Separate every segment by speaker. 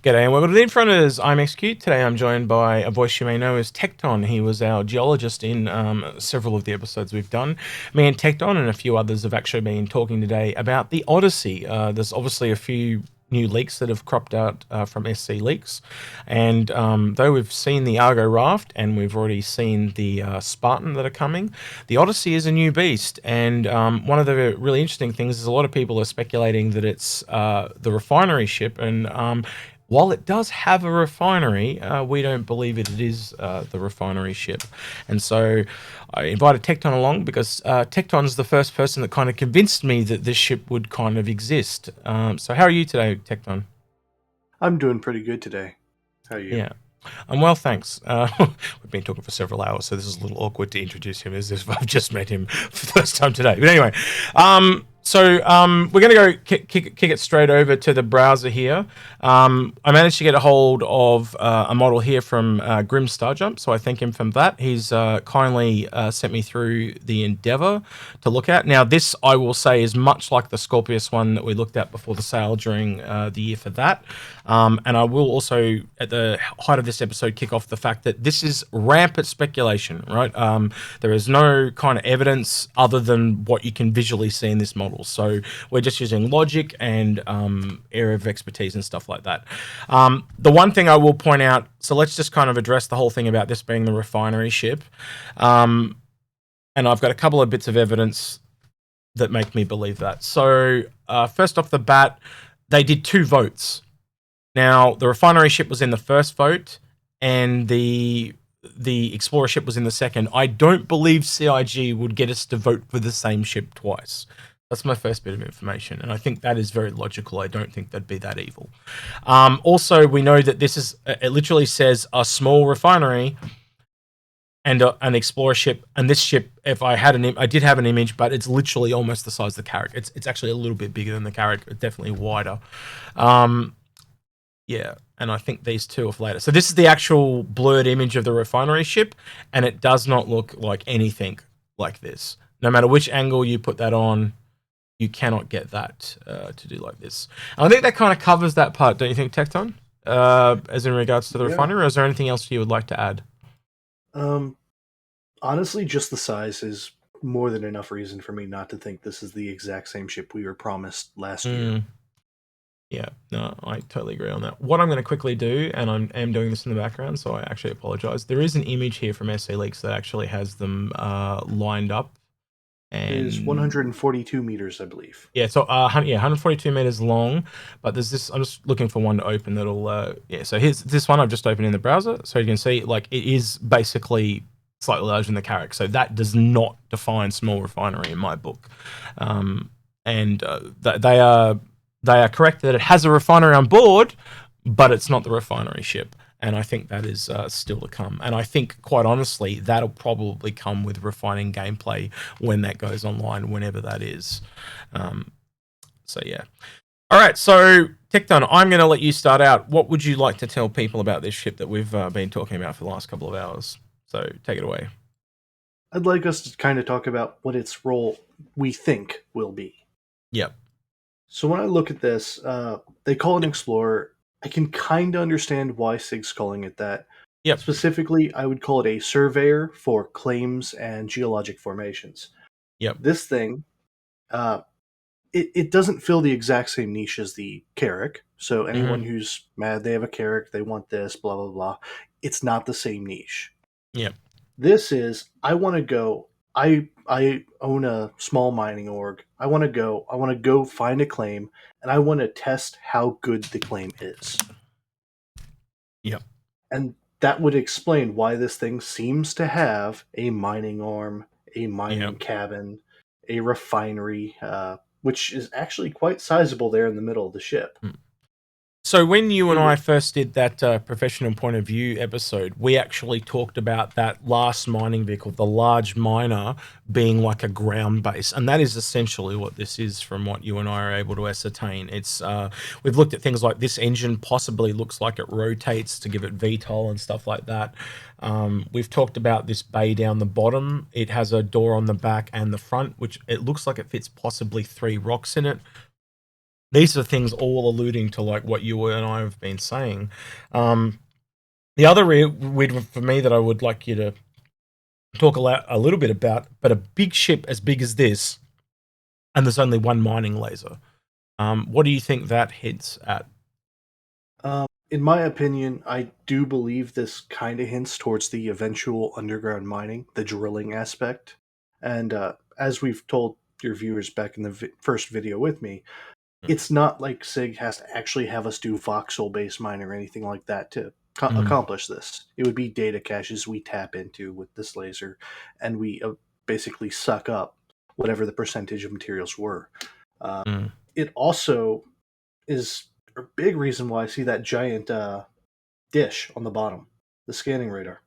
Speaker 1: G'day and welcome to the Inforunners. I'm XQ. Today I'm joined by a voice you may know as Tecton. He was our geologist in several of the episodes we've done. Me and Tecton and a few others have actually been talking today about the Odyssey. There's obviously a few new leaks that have cropped out from SC Leaks. And though we've seen the Argo Raft and we've already seen the Spartan that are coming, the Odyssey is a new beast. And one of the really interesting things is a lot of people are speculating that it's the refinery ship. And while it does have a refinery, we don't believe it is the refinery ship. And so I invited Tecton along because Tecton is the first person that kind of convinced me that this ship would kind of exist. So how are you today, Tecton?
Speaker 2: I'm doing pretty good today. How are you?
Speaker 1: Yeah. I'm well, thanks. We've been talking for several hours, so this is a little awkward to introduce him as if I've just met him for the first time today. But anyway, we're going to go kick it straight over to the browser here. I managed to get a hold of a model here from Grim Starjump, so I thank him for that. He's kindly sent me through the Endeavour to look at. Now, this, I will say, is much like the Scorpius one that we looked at before the sale during the year for that. And I will also, at the height of this episode, kick off the fact that this is rampant speculation, right? There is no kind of evidence other than what you can visually see in this model. So we're just using logic and area of expertise and stuff like that. The one thing I will point out, so let's just kind of address the whole thing about this being the refinery ship. And I've got a couple of bits of evidence that make me believe that. So first off the bat, they did 2 votes. Now, the refinery ship was in the first vote, and the explorer ship was in the second. I don't believe CIG would get us to vote for the same ship twice. That's my first bit of information, and I think that is very logical. I don't think that'd be that evil. Also, we know that this is, it literally says a small refinery and an explorer ship, and this ship, if I had I did have an image, but it's literally almost the size of the Carrack. It's actually a little bit bigger than the Carrack, definitely wider. Yeah, and I think these two are later. So this is the actual blurred image of the refinery ship, and it does not look like anything like this. No matter which angle you put that on, you cannot get that to do like this. And I think that kind of covers that part, don't you think, Tecton? As in regards to the
Speaker 2: Yeah.
Speaker 1: refinery, or is there anything else you would like to add?
Speaker 2: Honestly, just the size is more than enough reason for me not to think this is the exact same ship we were promised last year.
Speaker 1: Yeah, no, I totally agree on that. What I'm going to quickly do, and I am doing this in the background, so I actually apologize. There is an image here from SC Leaks that actually has them lined up.
Speaker 2: It
Speaker 1: And
Speaker 2: is 142 meters, I believe.
Speaker 1: yeah, so 142 meters long, but there's this. I'm just looking for one to open that'll. Yeah, so here's this one I've just opened in the browser, so you can see like it is basically slightly larger than the Carrack. So that does not define small refinery in my book, and they are correct that it has a refinery on board, but it's not the refinery ship. And I think that is still to come. And I think, quite honestly, that'll probably come with refining gameplay when that goes online, whenever that is. So, yeah. All right, so, Tecton, I'm going to let you start out. What would you like to tell people about this ship that we've been talking about for the last couple of hours? So, take it away.
Speaker 2: I'd like us to kind of talk about what its role we think will be.
Speaker 1: Yep.
Speaker 2: So when I look at this, they call it an explorer. I can kind of understand why SIG's calling it that.
Speaker 1: Yep.
Speaker 2: Specifically, I would call it a surveyor for claims and geologic formations.
Speaker 1: Yep.
Speaker 2: This thing, it doesn't fill the exact same niche as the Carrack. So anyone who's mad they have a Carrack, they want this, blah blah blah. It's not the same niche.
Speaker 1: Yep.
Speaker 2: This is I want to go. I own a small mining org. I want to go find a claim, and I want to test how good the claim is.
Speaker 1: Yep.
Speaker 2: And that would explain why this thing seems to have a mining arm, a mining cabin, a refinery, which is actually quite sizable there in the middle of the ship.
Speaker 1: So when you and I first did that professional point of view episode, we actually talked about that last mining vehicle, the large miner, being like a ground base, and that is essentially what this is, from what you and I are able to ascertain. It's we've looked at things like this engine possibly looks like it rotates to give it VTOL and stuff like that. We've talked about this bay down the bottom. It has a door on the back and the front, which it looks like it fits possibly 3 rocks in it. these are things all alluding to like what you and I have been saying. The other weird one for me that I would like you to talk a little bit about, but a big ship as big as this, and there's only one mining laser. What do you think that hints at?
Speaker 2: In my opinion, I do believe this kind of hints towards the eventual underground mining, the drilling aspect. And as we've told your viewers back in the first video with me, it's not like SIG has to actually have us do voxel-based mining or anything like that to accomplish this. It would be data caches we tap into with this laser, and we basically suck up whatever the percentage of materials were. It also is a big reason why I see that giant dish on the bottom, the scanning radar.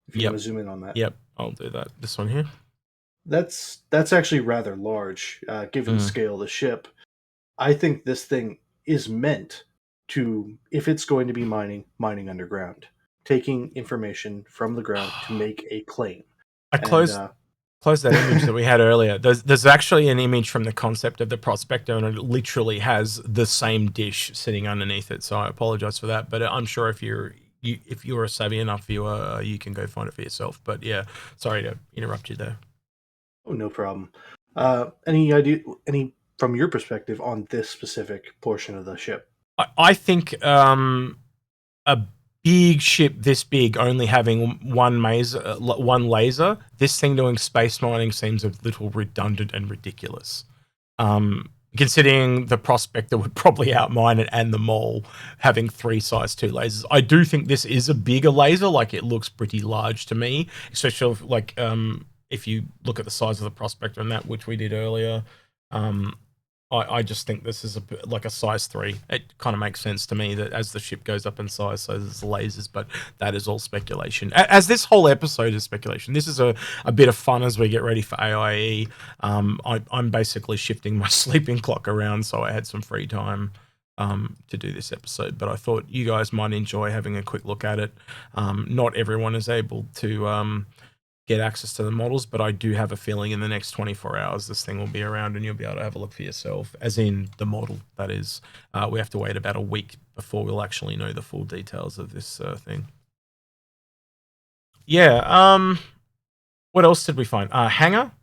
Speaker 2: If you want to zoom in on that.
Speaker 1: Yep, I'll do that. This one here.
Speaker 2: That's actually rather large, given the scale of the ship. I think this thing is meant to, if it's going to be mining underground, taking information from the ground to make a claim.
Speaker 1: I closed that image that we had earlier. There's actually an image from the concept of the prospector, and it literally has the same dish sitting underneath it. So I apologize for that, but I'm sure if you're a savvy enough viewer, you can go find it for yourself. But yeah, sorry to interrupt you there.
Speaker 2: Oh, no problem. Any idea? Any from your perspective on this specific portion of the ship?
Speaker 1: I think a big ship this big only having one laser, this thing doing space mining seems a little redundant and ridiculous. Considering the prospector would probably outmine it and the mole having 3 size 2 lasers. I do think this is a bigger laser, like it looks pretty large to me, especially like if you look at the size of the prospector and that, which we did earlier. I just think this is like a size 3. It kind of makes sense to me that as the ship goes up in size, so there's lasers, but that is all speculation. As this whole episode is speculation. This is a bit of fun as we get ready for AIE. I'm basically shifting my sleeping clock around, so I had some free time to do this episode, but I thought you guys might enjoy having a quick look at it. Not everyone is able to get access to the models, but I do have a feeling in the next 24 hours this thing will be around and you'll be able to have a look for yourself, as in the model, that is. We have to wait about a week before we'll actually know the full details of this thing. Yeah, what else did we find? Hangar.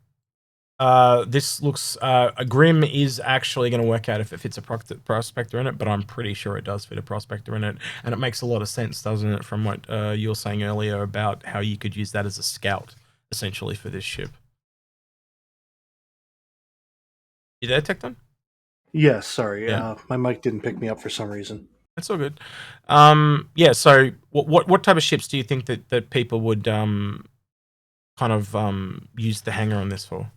Speaker 1: This looks, a Grim is actually going to work out if it fits a prospector in it, but I'm pretty sure it does fit a prospector in it, and it makes a lot of sense, doesn't it, from what you were saying earlier about how you could use that as a scout, essentially, for this ship. You there, Tecton?
Speaker 2: Yes, sorry. Yeah. My mic didn't pick me up for some reason.
Speaker 1: That's all good. Yeah, so what type of ships do you think that people would kind of use the Hangar on this for?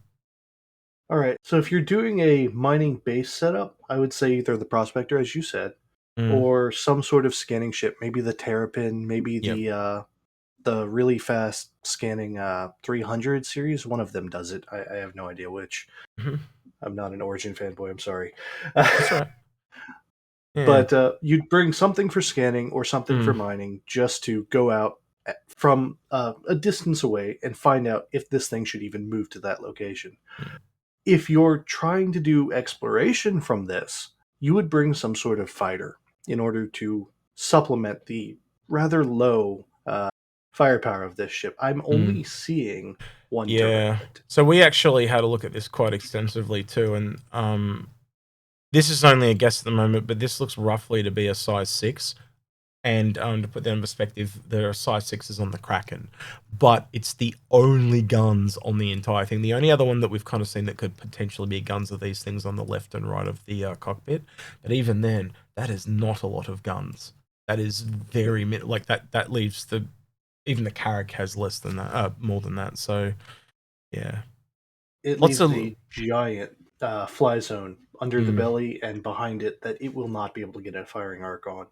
Speaker 2: All right. So if you're doing a mining base setup, I would say either the Prospector, as you said, or some sort of scanning ship. Maybe the Terrapin, maybe the really fast scanning 300 series. One of them does it. I have no idea which. I'm not an Origin fanboy. I'm sorry.
Speaker 1: That's right. Yeah.
Speaker 2: But you'd bring something for scanning or something for mining just to go out from a distance away and find out if this thing should even move to that location. If you're trying to do exploration from this, you would bring some sort of fighter in order to supplement the rather low firepower of this ship. I'm only seeing one turret.
Speaker 1: So we actually had a look at this quite extensively too, and this is only a guess at the moment, but this looks roughly to be a size 6. And to put that in perspective, there are size 6s on the Kraken, but it's the only guns on the entire thing. The only other one that we've kind of seen that could potentially be guns are these things on the left and right of the cockpit. But even then, that is not a lot of guns. That is very like that leaves even the Carrack has less than that, more than that. So yeah,
Speaker 2: it leaves a giant fly zone under the belly and behind it that it will not be able to get a firing arc on.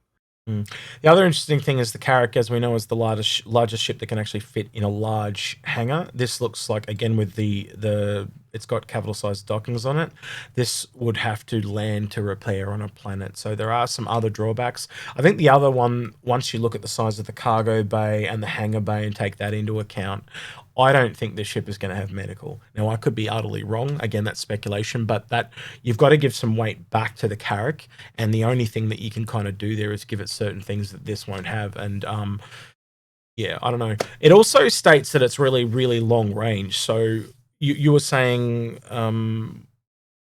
Speaker 1: The other interesting thing is the Carrack, as we know, is the largest ship that can actually fit in a large hangar. This looks like, again, with the it's got capital-sized dockings on it. This would have to land to repair on a planet. So there are some other drawbacks. I think the other one, once you look at the size of the cargo bay and the hangar bay and take that into account, I don't think this ship is going to have medical. Now, I could be utterly wrong. Again, that's speculation, but that you've got to give some weight back to the Carrack, and the only thing that you can kind of do there is give it certain things that this won't have. And yeah, I don't know. It also states that it's really, really long range. So you were saying, I'll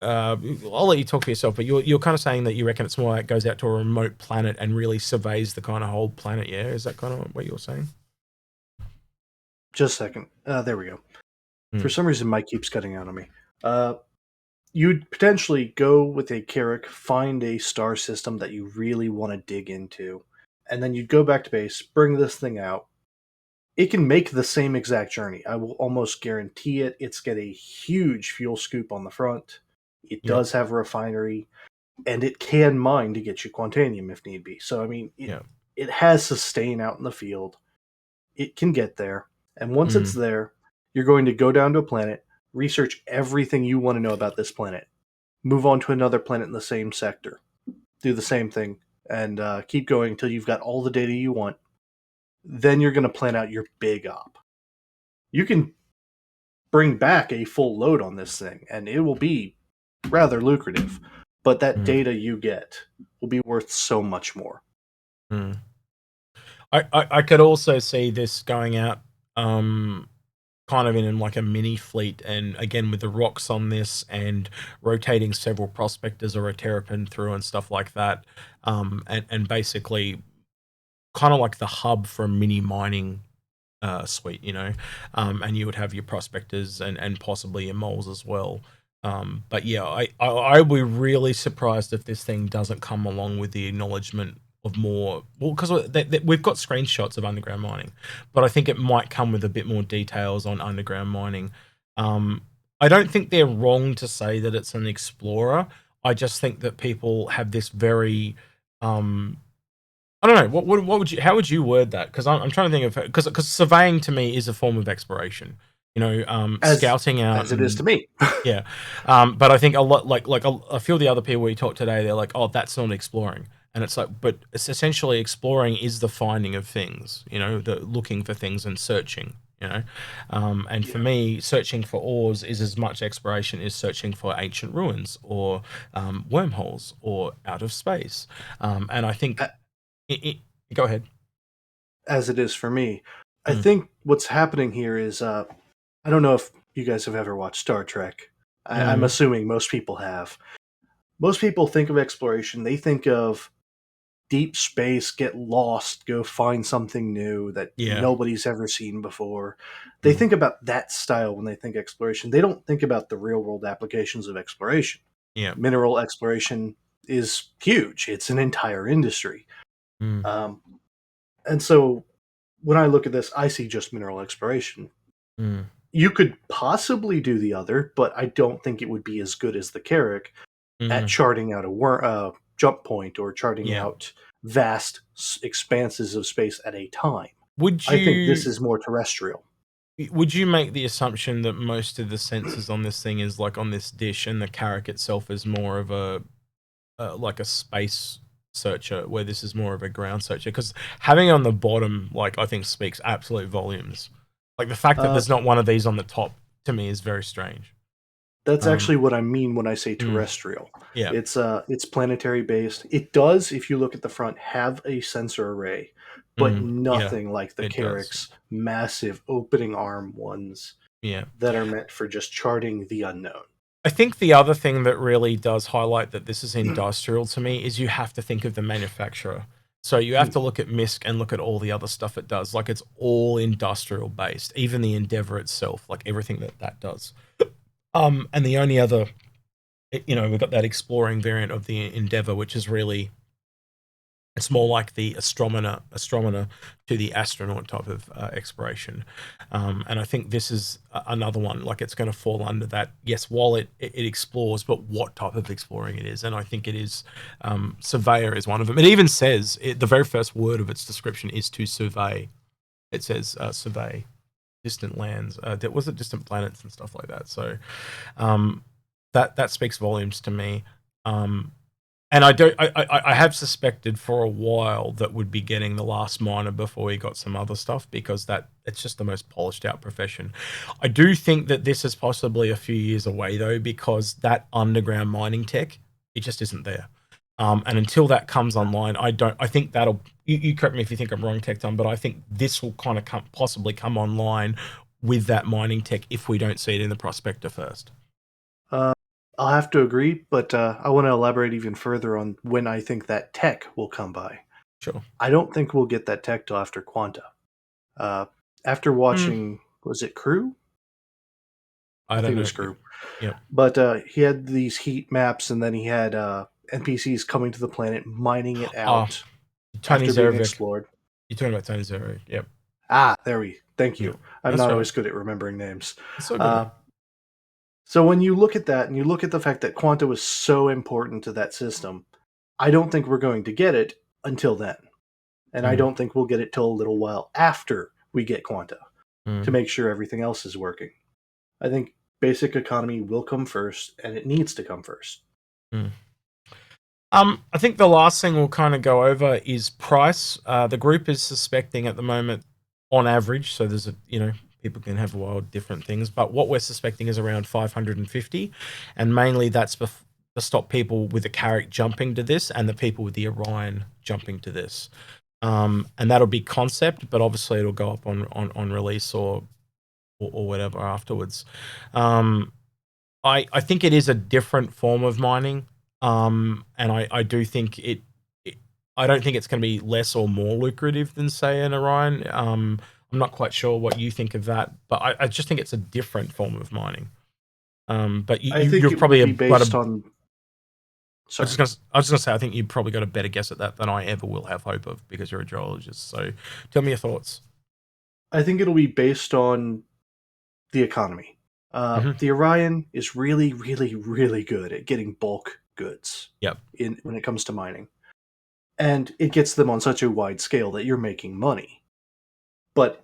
Speaker 1: let you talk for yourself, but you're kind of saying that you reckon it's more like it goes out to a remote planet and really surveys the kind of whole planet. Yeah, is that kind of what you're saying?
Speaker 2: Just a second. There we go. For some reason, Mike keeps cutting out on me. You'd potentially go with a Carrack, find a star system that you really want to dig into, and then you'd go back to base, bring this thing out. It can make the same exact journey. I will almost guarantee it. It's got a huge fuel scoop on the front. It does have a refinery, and it can mine to get you Quantanium if need be. So, I mean, it has sustain out in the field. It can get there. And once it's there, you're going to go down to a planet, research everything you want to know about this planet, move on to another planet in the same sector, do the same thing, and keep going until you've got all the data you want. Then you're going to plan out your big op. You can bring back a full load on this thing, and it will be rather lucrative. But that data you get will be worth so much more.
Speaker 1: I could also see this going out kind of in like a mini fleet, and again with the rocks on this and rotating several prospectors or a terrapin through and stuff like that, and basically kind of like the hub for a mini mining suite, you know, and you would have your prospectors and possibly your moles as well. But yeah, I would be really surprised if this thing doesn't come along with the acknowledgement of more, well, because we've got screenshots of underground mining, but I think it might come with a bit more details on underground mining. I don't think they're wrong to say that it's an explorer. I just think that people have this very, I don't know, what would you, how would you word that? Because I'm trying to think of, because surveying to me is a form of exploration. You know, scouting out,
Speaker 2: as it is to me.
Speaker 1: Yeah, but I think a lot, like a few of the other people we talked today, they're like, oh, that's not exploring. And it's like, but it's essentially exploring is the finding of things, you know, the looking for things and searching, you know. And for me, searching for ores is as much exploration as searching for ancient ruins or wormholes or out of space. And I think, go ahead.
Speaker 2: As it is for me, I think what's happening here is, I don't know if you guys have ever watched Star Trek. I'm assuming most people have. Most people think of exploration, they think of deep space, get lost, go find something new that nobody's ever seen before. They think about that style when they think exploration. They don't think about the real world applications of exploration.
Speaker 1: Yeah.
Speaker 2: Mineral exploration is huge. It's an entire industry. And so when I look at this, I see just mineral exploration. You could possibly do the other, but I don't think it would be as good as the Carrack at charting out a jump point or charting out vast expanses of space at a time. I think this is more terrestrial.
Speaker 1: Would you make the assumption that most of the sensors on this thing is like on this dish, and the Carrack itself is more of a like a space searcher, where this is more of a ground searcher? Because having it on the bottom, like, I think speaks absolute volumes. Like the fact that there's not one of these on the top to me is very strange.
Speaker 2: That's actually what I mean when I say terrestrial.
Speaker 1: Yeah,
Speaker 2: it's planetary based. It does, if you look at the front, have a sensor array, but nothing like the Carrack's massive opening arm ones. That are meant for just charting the unknown.
Speaker 1: I think the other thing that really does highlight that this is industrial to me is you have to think of the manufacturer. So you have to look at MISC and look at all the other stuff it does. Like, it's all industrial based, even the Endeavour itself, like everything that does. And the only other, you know, we've got that exploring variant of the Endeavour, which is really, it's more like the astronomer to the astronaut type of exploration. And I think this is another one, like it's going to fall under that. Yes, while it explores, but what type of exploring it is. And I think it is, surveyor is one of them. It even says, the very first word of its description is to survey. It says survey. distant lands. Was it distant planets and stuff like that? So that speaks volumes to me. And I have suspected for a while that we'd be getting the last miner before we got some other stuff, because it's just the most polished out profession. I do think that this is possibly a few years away though, because that underground mining tech, it just isn't there. And until that comes online, I think that'll, you correct me if you think I'm wrong, Tecton, but I think this will kind of possibly come online with that mining tech if we don't see it in the prospector first.
Speaker 2: I'll have to agree, but I want to elaborate even further on when I think that tech will come by.
Speaker 1: Sure.
Speaker 2: I don't think we'll get that tech till after Quanta. After watching, was it Crew?
Speaker 1: I think
Speaker 2: it was Crew.
Speaker 1: Yeah.
Speaker 2: But he had these heat maps, and then he had NPCs coming to the planet, mining it out
Speaker 1: Tony
Speaker 2: after being
Speaker 1: Zerovic.
Speaker 2: explored.
Speaker 1: You're talking about Tony Zerovic, yep.
Speaker 2: Thank you.
Speaker 1: Yep.
Speaker 2: I'm not always good at remembering names.
Speaker 1: So good.
Speaker 2: So when you look at that, and you look at the fact that Quanta was so important to that system, I don't think we're going to get it until then. And I don't think we'll get it till a little while after we get Quanta to make sure everything else is working. I think basic economy will come first, and it needs to come first.
Speaker 1: I think the last thing we'll kind of go over is price. The group is suspecting at the moment, on average, so there's people can have wild different things, but what we're suspecting is around 550, and mainly that's to stop people with the Carrack jumping to this and the people with the Orion jumping to this. And that'll be concept, but obviously it'll go up on release or whatever afterwards. I think it is a different form of mining, and I do think I don't think it's going to be less or more lucrative than, say, an Orion. I'm not quite sure what you think of that, but I just think it's a different form of mining. But you're probably based on. Sorry. I was just gonna say, I think you've probably got a better guess at that than I ever will have hope of, because you're a geologist. So, tell me your thoughts.
Speaker 2: I think it'll be based on the economy. The Orion is really, really, really good at getting bulk goods.
Speaker 1: Yep.
Speaker 2: When it comes to mining, and it gets them on such a wide scale that you're making money. But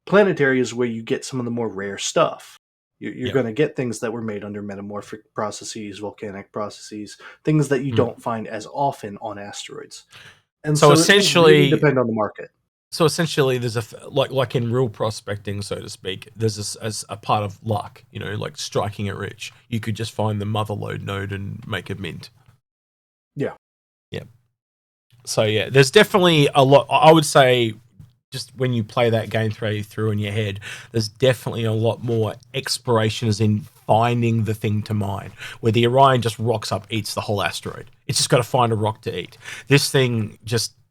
Speaker 2: planetary is where you get some of the more rare stuff. You're going to get things that were made under metamorphic processes, volcanic processes, things that you don't find as often on asteroids. And so essentially, it really depends on the market.
Speaker 1: So essentially, there's like in real prospecting, so to speak, there's as a part of luck, like striking it rich. You could just find the motherlode node and make a mint.
Speaker 2: Yeah.
Speaker 1: Yeah. So yeah, there's definitely a lot. I would say, just when you play that game through in your head, there's definitely a lot more exploration as in finding the thing to mine, where the Orion just rocks up, eats the whole asteroid. It's just got to find a rock to eat. This thing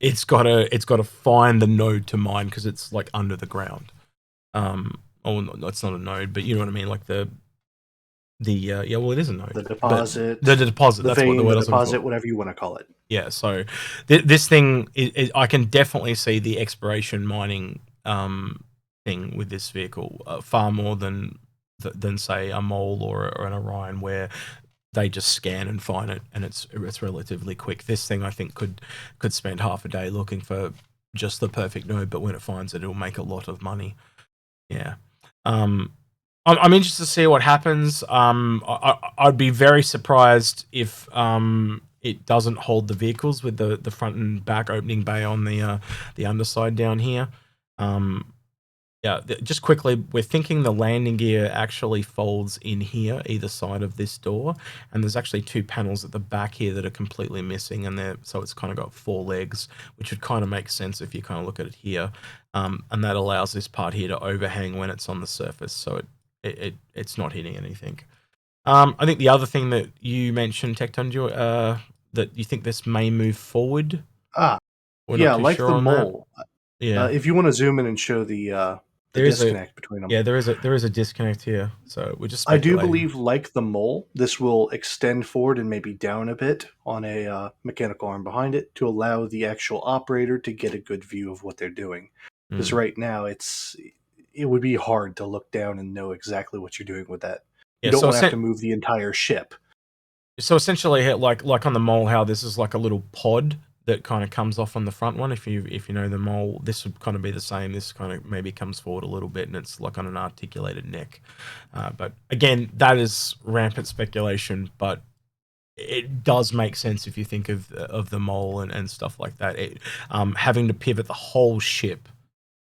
Speaker 1: it's got to find the node to mine, because it's like under the ground. No, it's not a node, but you know what I mean, like it is a node.
Speaker 2: The deposit.
Speaker 1: The deposit. That's what the word is.
Speaker 2: Deposit, whatever you want to call it.
Speaker 1: Yeah. So this thing, I can definitely see the exploration mining thing with this vehicle far more than say a Mole or an Orion, where they just scan and find it, and it's relatively quick. This thing, I think, could spend half a day looking for just the perfect node, but when it finds it, it'll make a lot of money. Yeah. I'm interested to see what happens. I'd be very surprised if it doesn't hold the vehicles with the front and back opening bay on the underside down here. Yeah, just quickly, we're thinking the landing gear actually folds in here, either side of this door, and there's actually two panels at the back here that are completely missing, and so it's kind of got 4 legs, which would kind of make sense if you kind of look at it here, and that allows this part here to overhang when it's on the surface, so it's not hitting anything. I think the other thing that you mentioned, Tecton, that you think this may move forward.
Speaker 2: Yeah, like the Mole.
Speaker 1: Yeah.
Speaker 2: If you want to zoom in and show the disconnect between them.
Speaker 1: Yeah, there is a disconnect here. So we're just.
Speaker 2: I do believe, like the Mole, this will extend forward and maybe down a bit on a mechanical arm behind it to allow the actual operator to get a good view of what they're doing. Because right now it would be hard to look down and know exactly what you're doing with that. You don't want to have to move the entire ship.
Speaker 1: So essentially, like on the Mole, how this is like a little pod that kind of comes off on the front one. If you know the mole, this would kind of be the same. This kind of maybe comes forward a little bit, and it's like on an articulated neck. But again, that is rampant speculation, but it does make sense if you think of the mole and stuff like that. Having to pivot the whole ship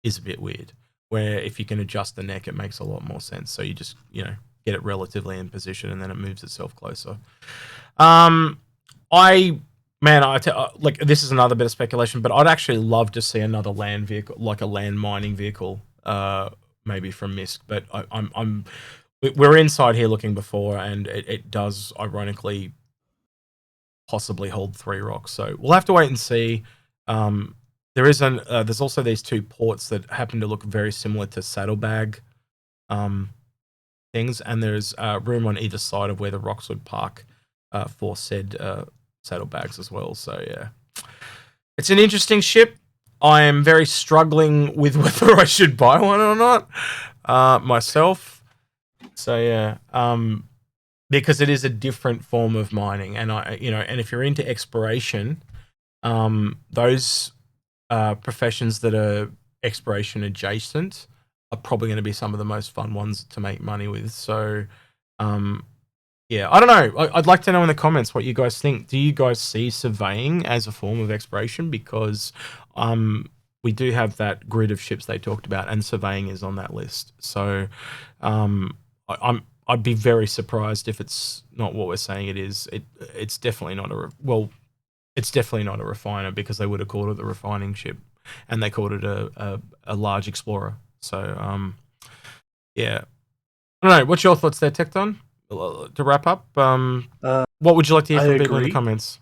Speaker 1: is a bit weird. Where if you can adjust the neck, it makes a lot more sense. So you just get it relatively in position, and then it moves itself closer. Like this is another bit of speculation, but I'd actually love to see another land vehicle, like a land mining vehicle, maybe from MISC. But we're inside here looking before, and it does ironically possibly hold 3 rocks. So we'll have to wait and see. There's also these 2 ports that happen to look very similar to saddlebag things, and there's room on either side of where the rocks would park for said saddlebags as well. So yeah, it's an interesting ship. I am very struggling with whether I should buy one or not myself. So yeah, because it is a different form of mining, and and if you're into exploration, those professions that are exploration adjacent are probably going to be some of the most fun ones to make money with. So yeah, I don't know. I'd like to know in the comments what you guys think. Do you guys see surveying as a form of exploration? Because we do have that grid of ships they talked about, and surveying is on that list. So I'd be very surprised if it's not what we're saying it is. It's definitely not it's definitely not a refiner, because they would have called it the refining ship, and they called it a large explorer. So yeah, I don't know. What's your thoughts there, Tecton? To wrap up, what would you like to hear from people in the comments?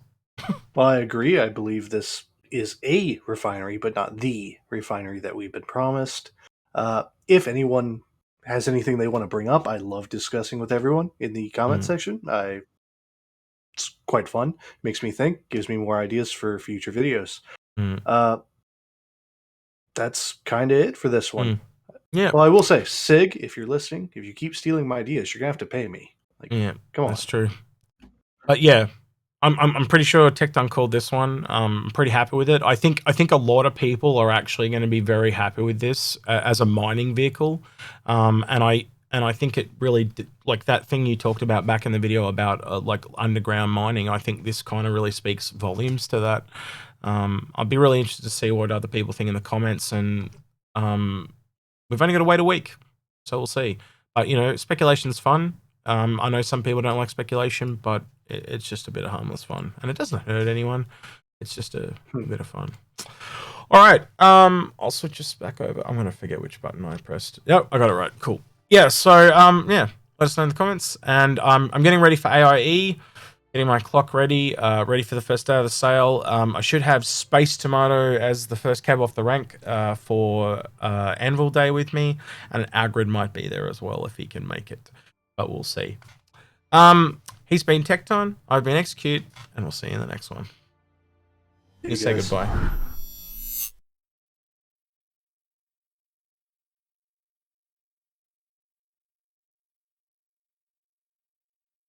Speaker 2: Well, I agree. I believe this is a refinery, but not the refinery that we've been promised. If anyone has anything they want to bring up, I love discussing with everyone in the comment section. It's quite fun. Makes me think. Gives me more ideas for future videos. That's kind of it for this one.
Speaker 1: Yeah.
Speaker 2: Well, I will say, Sig, if you're listening, if you keep stealing my ideas, you're gonna have to pay me. Like,
Speaker 1: yeah,
Speaker 2: come on.
Speaker 1: That's true. But yeah, I'm pretty sure Tecton called this one. I'm pretty happy with it. I think a lot of people are actually going to be very happy with this as a mining vehicle. And I think it really, like that thing you talked about back in the video about like underground mining, I think this kind of really speaks volumes to that. I'd be really interested to see what other people think in the comments, and we've only got to wait a week, so we'll see. But speculation's fun. I know some people don't like speculation, but it's just a bit of harmless fun, and it doesn't hurt anyone. It's just a bit of fun. All right, I'll switch this back over. I'm gonna forget which button I pressed. Yep, I got it right. Cool. Yeah. So yeah, let us know in the comments, and I'm getting ready for AIE. Getting my clock ready, ready for the first day of the sale. I should have Space Tomato as the first cab off the rank for Anvil Day with me, and Agrid might be there as well if he can make it, but we'll see. He's been Tecton, I've been Execute, and we'll see you in the next one. You say goodbye.